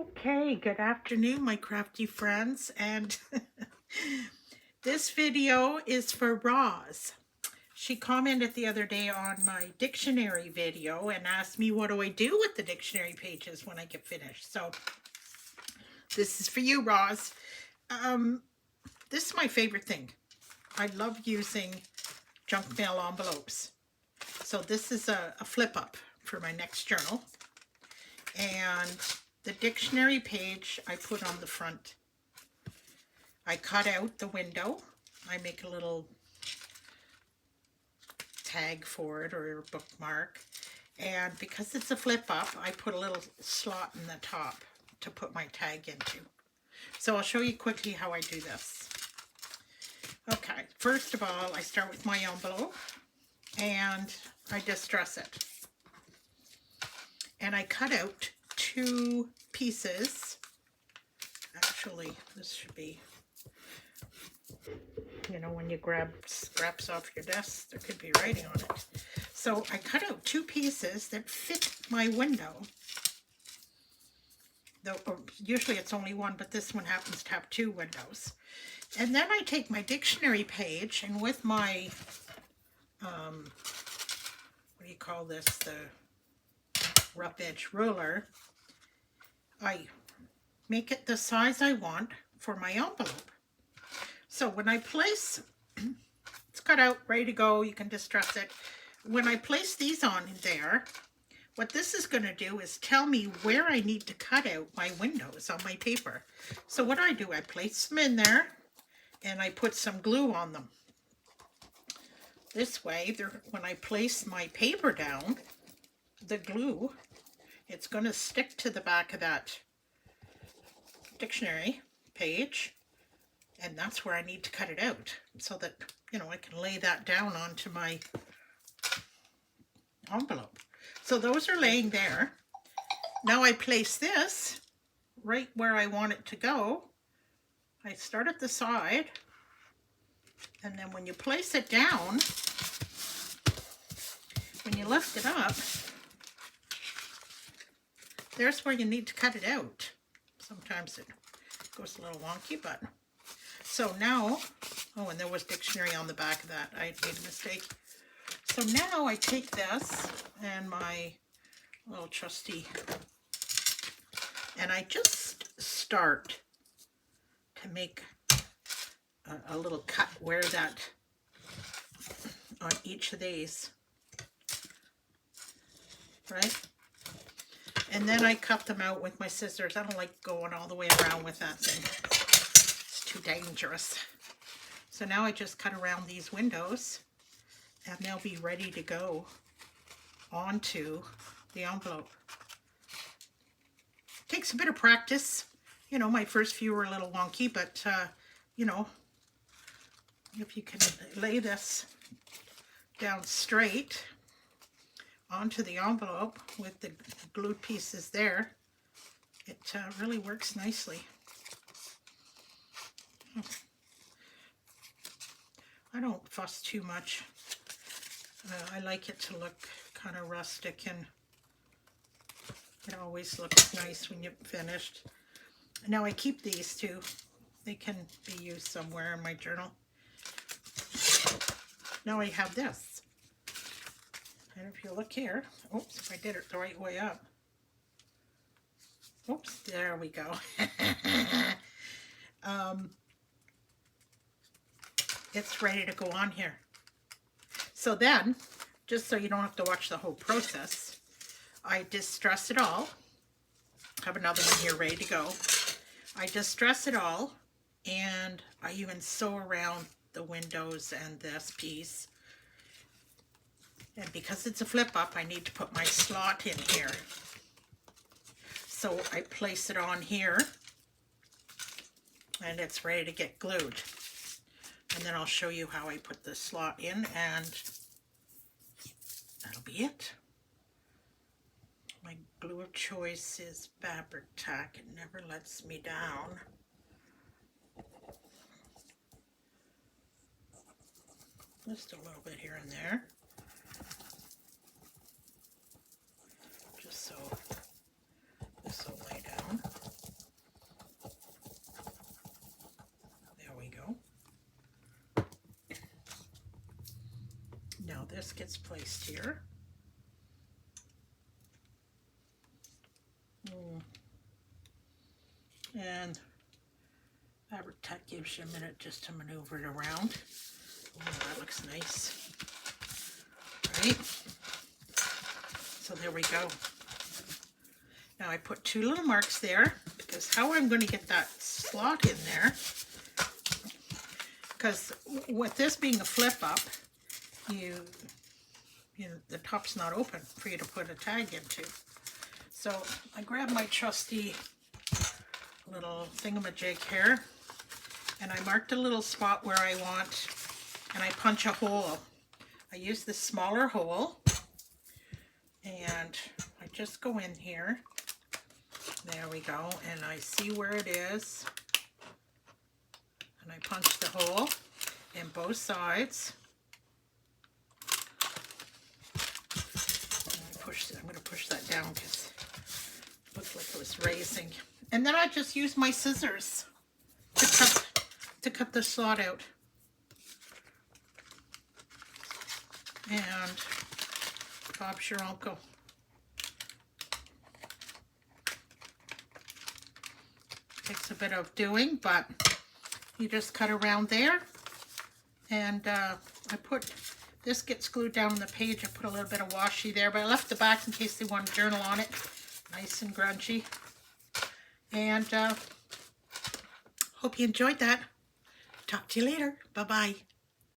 Okay, good afternoon, my crafty friends, and this video is for Roz. She commented the other day on my dictionary video and asked me what do I do with the dictionary pages when I get finished. So this is for you, Roz. This is my favorite thing. I love using junk mail envelopes. So this is a flip up for my next journal. And the dictionary page I put on the front. I cut out the window. I make a little tag for it or a bookmark. And because it's a flip up, I put a little slot in the top to put my tag into. So I'll show you quickly how I do this. Okay, first of all, I start with my envelope and I distress it. And I cut out two pieces. Actually, this should be, you know, when you grab scraps off your desk, there could be writing on it. So I cut out two pieces that fit my window. Though usually it's only one, but this one happens to have two windows. And then I take my dictionary page and with my, what do you call this, the rough edge ruler, I make it the size I want for my envelope. So when I place, it's cut out, ready to go, you can distress it. When I place these on there, what this is going to do is tell me where I need to cut out my windows on my paper. So what I do, I place them in there and I put some glue on them. This way, when I place my paper down, the glue, it's going to stick to the back of that dictionary page, and that's where I need to cut it out so that, you know, I can lay that down onto my envelope. So those are laying there. Now I place this right where I want it to go. I start at the side, and then when you place it down, when you lift it up, there's where you need to cut it out. Sometimes it goes a little wonky, but so now, oh, and there was dictionary on the back of that. I made a mistake. So now I take this and my little trusty, and I just start to make a little cut where that, on each of these, right? And then I cut them out with my scissors. I don't like going all the way around with that thing. It's too dangerous. So now I just cut around these windows and they'll be ready to go onto the envelope. Takes a bit of practice. You know, my first few were a little wonky, but you know, if you can lay this down straight onto the envelope with the glued pieces there, it really works nicely. I don't fuss too much. I like it to look kind of rustic, and it always looks nice when you're finished. Now I keep these too. They can be used somewhere in my journal. Now I have this. And if you look here, oops, if I did it the right way up. Oops, there we go. It's ready to go on here. So then, just so you don't have to watch the whole process, I distress it all. Have another one here ready to go. I distress it all, and I even sew around the windows and this piece. And because it's a flip up, I need to put my slot in here. So I place it on here, and it's ready to get glued. And then I'll show you how I put the slot in, and that'll be it. My glue of choice is Fabri-Tac. It never lets me down. Just a little bit here and there. Just so this will lay down. this gets placed here. And Fabri-Tac gives you a minute just to maneuver it around. Oh, that looks nice. Right? So there we go. Now I put 2 little marks there, because how I'm going to get that slot in there, because with this being a flip up, you know, the top's not open for you to put a tag into. So I grab my trusty little thingamajig here, and I marked a little spot where I want, and I punch a hole. I use this smaller hole, and I just go in here. There we go, and I see where it is, and I punch the hole in both sides. I'm going to push that down because it looked like it was raising. And then I just use my scissors to cut the slot out. And Bob's your uncle. Takes a bit of doing, but you just cut around there. And this gets glued down on the page. I put a little bit of washi there, but I left the back in case they want to journal on it. Nice and grungy. And hope you enjoyed that. Talk to you later. Bye-bye.